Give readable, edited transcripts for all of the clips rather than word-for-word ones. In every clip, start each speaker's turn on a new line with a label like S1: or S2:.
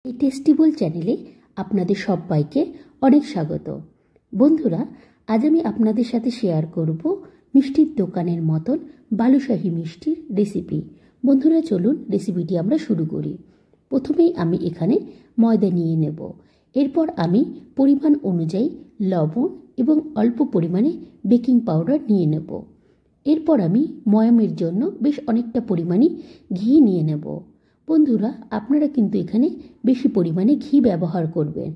S1: এই টেস্টিবল চ্যানেলে আপনাদের সবাইকে অনেক স্বাগত। বন্ধুরা, আজ আমি আপনাদের সাথে শেয়ার করব মিষ্টির দোকানের মতন বালুশাহী মিষ্টির রেসিপি। বন্ধুরা, চলুন রেসিপিটি আমরা শুরু করি। প্রথমেই আমি এখানে ময়দা নিয়ে নেব। এরপর আমি পরিমাণ অনুযায়ী লবণ এবং অল্প পরিমাণে বেকিং পাউডার নিয়ে নেব। এরপর আমি ময়ামের জন্য বেশ অনেকটা পরিমাণে ঘি নিয়ে নেব। বন্ধুরা, আপনারা কিন্তু এখানে বেশি পরিমাণে ঘি ব্যবহার করবেন।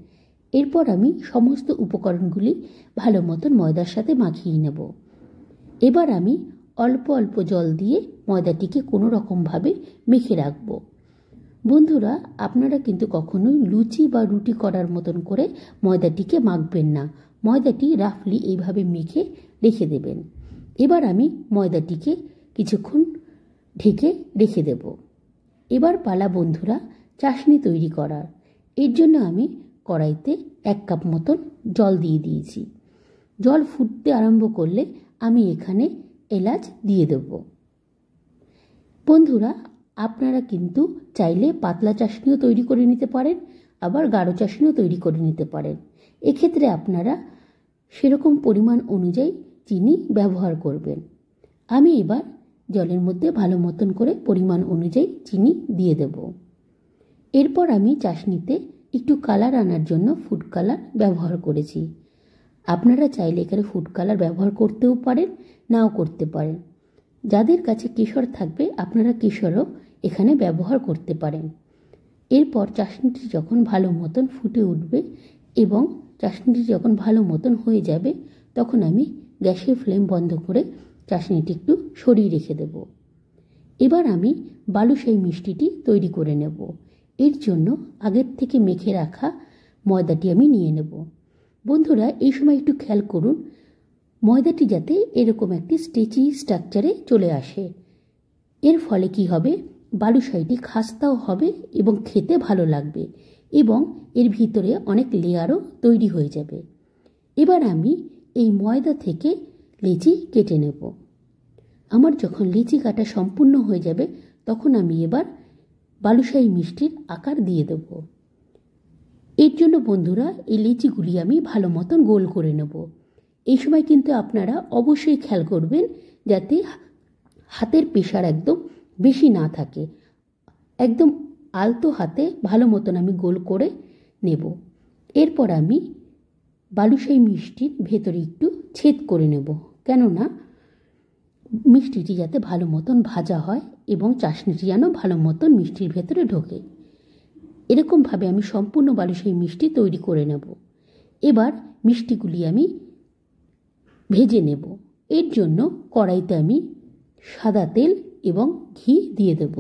S1: এরপর আমি সমস্ত উপকরণগুলি ভালো মতন ময়দার সাথে মাখিয়ে নেব। এবার আমি অল্প অল্প জল দিয়ে ময়দাটিকে কোনো রকমভাবে মেখে রাখব। বন্ধুরা, আপনারা কিন্তু কখনোই লুচি বা রুটি করার মতন করে ময়দাটিকে মাখবেন না। ময়দাটি রাফলি এইভাবে মেখে রেখে দেবেন। এবার আমি ময়দাটিকে কিছুক্ষণ ঢেকে রেখে দেব। এবার পালা বন্ধুরা চাশনি তৈরি করার। এর জন্য আমি কড়াইতে 1 কাপ মতন জল দিয়ে দিয়েছি। জল ফুটতে আরম্ভ করলে আমি এখানে এলাচ দিয়ে দেব। বন্ধুরা, আপনারা কিন্তু চাইলে পাতলা চাশনিও তৈরি করে নিতে পারেন, আবার গাঢ় চাশনিও তৈরি করে নিতে পারেন। এক্ষেত্রে আপনারা সেরকম পরিমাণ অনুযায়ী চিনি ব্যবহার করবেন। আমি এবার জলের মধ্যে ভালো মতন করে পরিমাণ অনুযায়ী চিনি দিয়ে দেব। এরপর আমি চাশনিতে একটু কালার আনার জন্য ফুড কালার ব্যবহার করেছি। আপনারা চাইলে এখানে ফুড কালার ব্যবহার করতেও পারেন, নাও করতে পারেন। যাদের কাছে কেশর থাকবে আপনারা কেশরও এখানে ব্যবহার করতে পারেন। এরপর চাশনিটি যখন ভালো মতন ফুটে উঠবে এবং চাশনিটি যখন ভালো মতন হয়ে যাবে, তখন আমি গ্যাসের ফ্লেম বন্ধ করে চাশনিটি একটু সরিয়ে রেখে দেব। এবার আমি বালুশাহী মিষ্টিটি তৈরি করে নেব। এর জন্য আগের থেকে মেখে রাখা ময়দাটি আমি নিয়ে নেব। বন্ধুরা, এই সময় একটু খেয়াল করুন ময়দাটি যাতে এরকম একটি স্ট্রেচি স্ট্রাকচারে চলে আসে। এর ফলে কি হবে, বালুশাহীটি খাস্তাও হবে এবং খেতে ভালো লাগবে এবং এর ভিতরে অনেক লেয়ারও তৈরি হয়ে যাবে। এবার আমি এই ময়দা থেকে লিচি কেটে নেব। আমার যখন লিচি কাটা সম্পূর্ণ হয়ে যাবে তখন আমি এবার বালুশাহী মিষ্টির আকার দিয়ে দেব। এর জন্য বন্ধুরা এই লিচিগুলি আমি ভালো মতন গোল করে নেব। এই সময় কিন্তু আপনারা অবশ্যই খেয়াল করবেন যাতে হাতের প্রেশার একদম বেশি না থাকে। একদম আলতো হাতে ভালো মতন আমি গোল করে নেব। এরপর আমি বালুশাহী মিষ্টির ভেতরে একটু ছেদ করে নেব, কেননা মিষ্টিটি যাতে ভালো মতন ভাজা হয় এবং চাশনিটি যেন ভালো মতন মিষ্টির ভেতরে ঢোকে। এরকমভাবে আমি সম্পূর্ণ বালুশাহী মিষ্টি তৈরি করে নেব। এবার মিষ্টিগুলি আমি ভেজে নেব। এর জন্য কড়াইতে আমি সাদা তেল এবং ঘি দিয়ে দেব।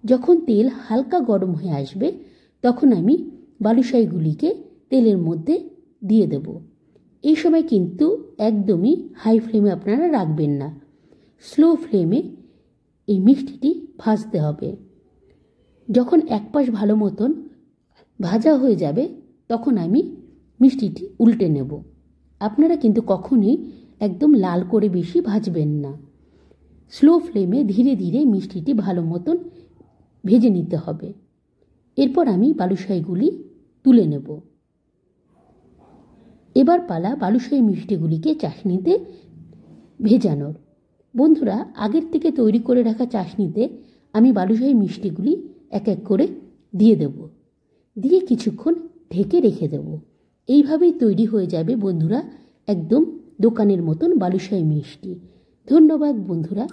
S1: যখন তেল হালকা গরম হয়ে আসবে তখন আমি বালুশাহীগুলিকে তেলের মধ্যে দিয়ে দেব। এই সময় কিন্তু একদমই হাই ফ্লেমে আপনারা রাখবেন না, স্লো ফ্লেমে এই মিষ্টিটি ভাজতে হবে। যখন এক পাশ ভালো মতন ভাজা হয়ে যাবে তখন আমি মিষ্টিটি উল্টে নেব। আপনারা কিন্তু কখনোই একদম লাল করে বেশি ভাজবেন না। স্লো ফ্লেমে ধীরে ধীরে মিষ্টিটি ভালো মতন ভেজে নিতে হবে। এরপর আমি বালুশাহীগুলি তুলে নেব। এবার পালা বালুশাহী মিষ্টিগুলিকে চাশনিতে ভেজানোর। বন্ধুরা, আগের থেকে তৈরি করে রাখা চাশনিতে আমি বালুশাহী মিষ্টিগুলি এক এক করে দিয়ে দেব। দিয়ে কিছুক্ষণ ঢেকে রেখে দেব। এইভাবেই তৈরি হয়ে যাবে বন্ধুরা একদম দোকানের মতন বালুশাহী মিষ্টি। ধন্যবাদ বন্ধুরা।